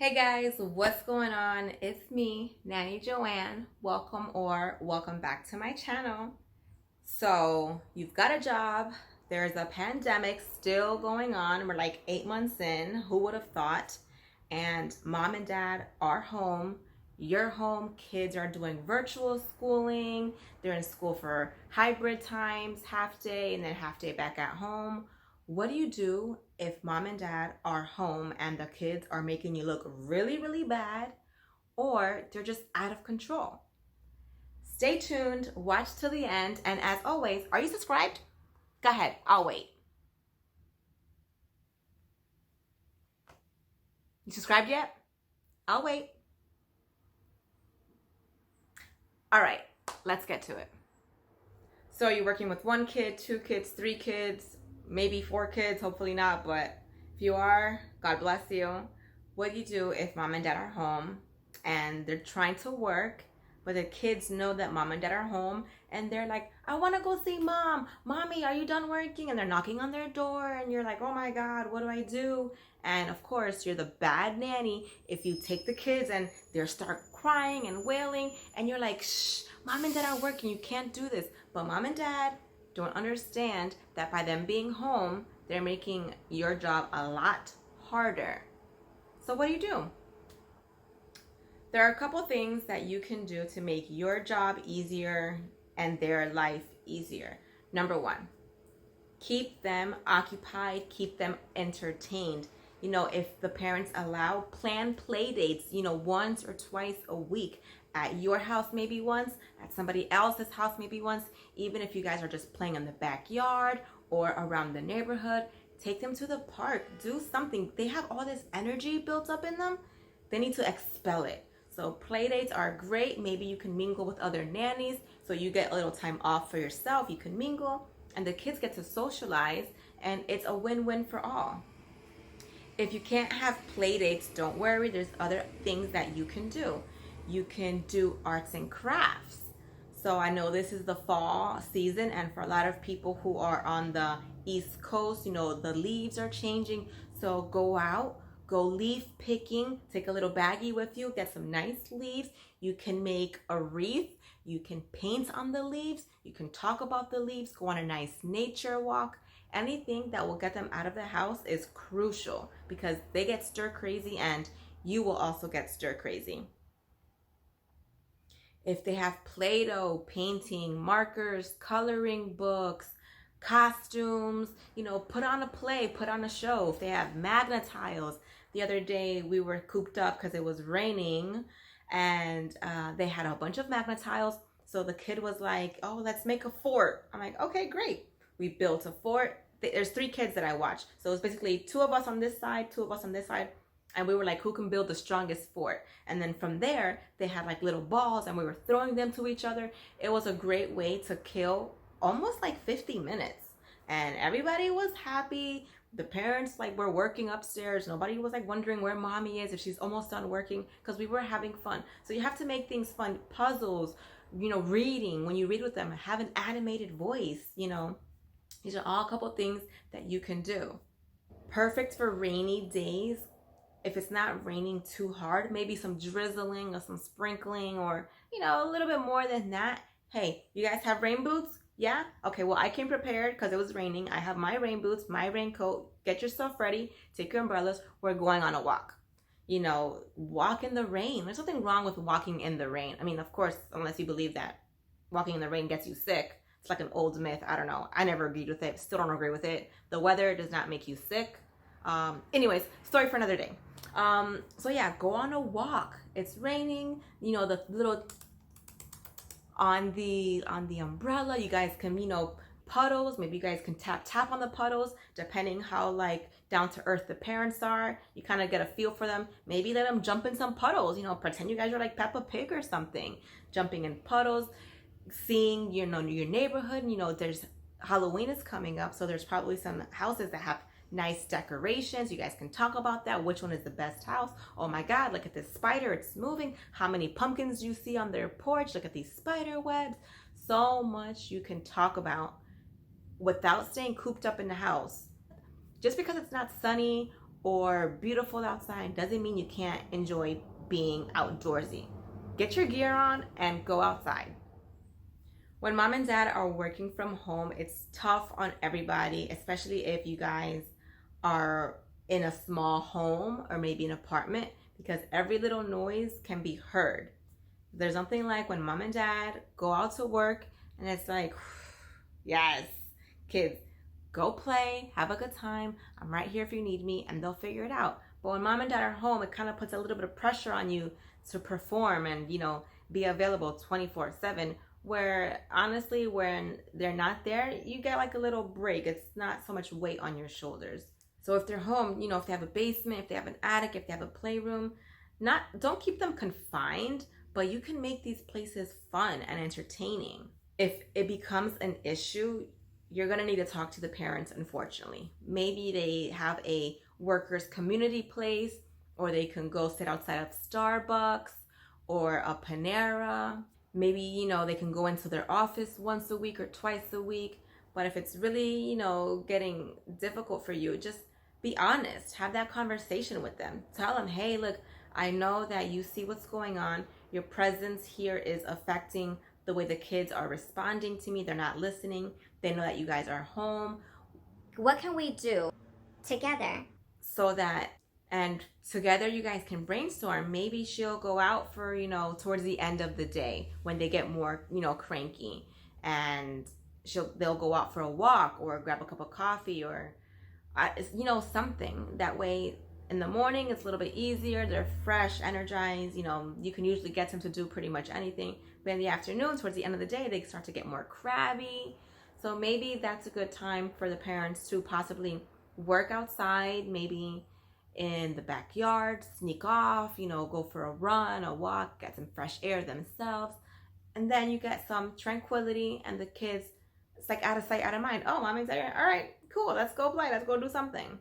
Hey guys, what's going on? It's me, Nanny Joanne. Welcome back to my channel. So, you've got a job. There's a pandemic still going on. We're like 8 months in. Who would have thought? And mom and dad are home. You're home. Kids are doing virtual schooling. They're in school for hybrid times, half day, and then half day back at home. What do you do if mom and dad are home and the kids are making you look really, really bad, or they're just out of control? Stay tuned, watch till the end, and as always, are you subscribed? Go ahead, I'll wait. You subscribed yet? I'll wait. All right, let's get to it. So you're working with one kid, two kids, three kids, maybe four kids, hopefully not, but if you are, God bless you. What do you do if mom and dad are home and they're trying to work, but the kids know that mom and dad are home and they're like, I want to go see mom. Mommy, are you done working? And they're knocking on their door and you're like, oh my God, what do I do? And of course, you're the bad nanny if you take the kids and they start crying and wailing and you're like, shh, mom and dad are working. You can't do this. But mom and dad don't understand that by them being home, they're making your job a lot harder. So what do? There are a couple things that you can do to make your job easier and their life easier. Number one, keep them occupied, keep them entertained. If the parents allow, plan play dates, once or twice a week at your house, maybe once, at somebody else's house, maybe once, even if you guys are just playing in the backyard or around the neighborhood, take them to the park, do something. They have all this energy built up in them. They need to expel it. So play dates are great. Maybe you can mingle with other nannies. So you get a little time off for yourself. You can mingle and the kids get to socialize and it's a win-win for all. If you can't have play dates, don't worry. There's other things that you can do. You can do arts and crafts. So I know this is the fall season and for a lot of people who are on the East Coast, the leaves are changing. So go out, go leaf picking, take a little baggie with you, get some nice leaves. You can make a wreath, you can paint on the leaves, you can talk about the leaves, go on a nice nature walk. Anything that will get them out of the house is crucial because they get stir crazy and you will also get stir crazy. If they have Play-Doh, painting, markers, coloring books, costumes, put on a play, put on a show. If they have magnet tiles. The other day we were cooped up because it was raining and they had a bunch of magnet tiles. So the kid was like, oh, let's make a fort. I'm like, okay, great. We built a fort. There's three kids that I watch. So it's basically two of us on this side, two of us on this side. And we were like, who can build the strongest fort? And then from there, they had like little balls and we were throwing them to each other. It was a great way to kill almost like 50 minutes. And everybody was happy. The parents were working upstairs. Nobody was wondering where mommy is, if she's almost done working, because we were having fun. So you have to make things fun. Puzzles, reading. When you read with them, have an animated voice, These are all a couple things that you can do. Perfect for rainy days. If it's not raining too hard, maybe some drizzling or some sprinkling or, a little bit more than that. Hey, you guys have rain boots? Yeah? Okay, well, I came prepared because it was raining. I have my rain boots, my raincoat. Get yourself ready. Take your umbrellas. We're going on a walk. Walk in the rain. There's nothing wrong with walking in the rain. I mean, of course, unless you believe that walking in the rain gets you sick. It's like an old myth. I don't know. I never agreed with it. Still don't agree with it. The weather does not make you sick. Anyways, story for another day. So yeah, go on a walk. It's raining, the little on the umbrella, you guys can, puddles, maybe you guys can tap on the puddles, depending how down to earth the parents are. You kind of get a feel for them. Maybe let them jump in some puddles, pretend you guys are like Peppa Pig or something, jumping in puddles, seeing, your neighborhood. There's Halloween is coming up, so there's probably some houses that have nice decorations. You guys can talk about that. Which one is the best house? Oh my God, look at this spider. It's moving. How many pumpkins do you see on their porch? Look at these spider webs. So much you can talk about without staying cooped up in the house. Just because it's not sunny or beautiful outside doesn't mean you can't enjoy being outdoorsy. Get your gear on and go outside. When mom and dad are working from home, it's tough on everybody, especially if you guys are in a small home or maybe an apartment, because every little noise can be heard. There's something like when mom and dad go out to work and it's like, yes, kids, go play, have a good time. I'm right here if you need me, and they'll figure it out. But when mom and dad are home, it kind of puts a little bit of pressure on you to perform and, be available 24/7. Where honestly, when they're not there, you get like a little break. It's not so much weight on your shoulders. So if they're home, if they have a basement, if they have an attic, if they have a playroom, don't keep them confined, but you can make these places fun and entertaining. If it becomes an issue, you're going to need to talk to the parents, unfortunately. Maybe they have a workers' community place, or they can go sit outside of Starbucks or a Panera. Maybe, they can go into their office once a week or twice a week. But if it's really, getting difficult for you, just be honest. Have that conversation with them. Tell them, hey, look, I know that you see what's going on. Your presence here is affecting the way the kids are responding to me. They're not listening. They know that you guys are home. What can we do together? And together you guys can brainstorm. Maybe she'll go out for, towards the end of the day when they get more, cranky, and they'll go out for a walk or grab a cup of coffee or, something. That way in the morning it's a little bit easier. They're fresh, energized. You can usually get them to do pretty much anything. But in the afternoon, towards the end of the day, they start to get more crabby. So maybe that's a good time for the parents to possibly work outside, maybe in the backyard, sneak off, go for a run, a walk, get some fresh air themselves. And then you get some tranquility, and the kids, it's like out of sight, out of mind. Oh, mommy's there. All right, cool. Let's go play. Let's go do something.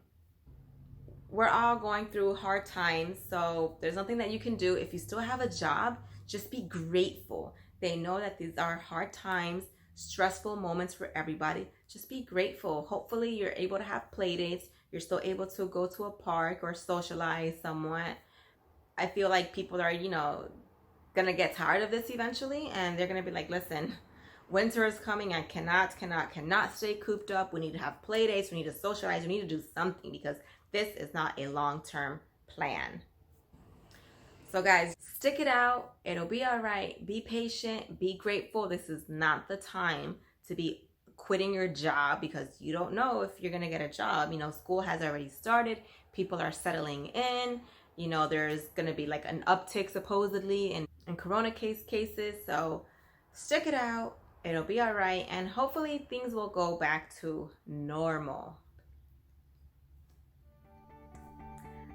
We're all going through hard times, so there's nothing that you can do. If you still have a job, just be grateful. They know that these are hard times, stressful moments for everybody. Just be grateful. Hopefully you're able to have play dates. You're still able to go to a park or socialize somewhat. I feel like people are, gonna get tired of this eventually, and they're gonna be like, listen, winter is coming. I cannot stay cooped up. We need to have play dates. We need to socialize. We need to do something, because this is not a long-term plan. So guys, stick it out. It'll be all right. Be patient. Be grateful. This is not the time to be quitting your job, because you don't know if you're going to get a job. School has already started. People are settling in. There's going to be like an uptick supposedly in corona cases. So stick it out. It'll be all right. And hopefully things will go back to normal.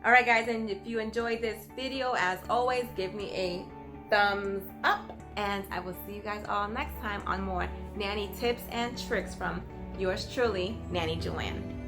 All right, guys, and if you enjoyed this video, as always, give me a thumbs up, and I will see you guys all next time on more nanny tips and tricks from yours truly, Nanny Joanne.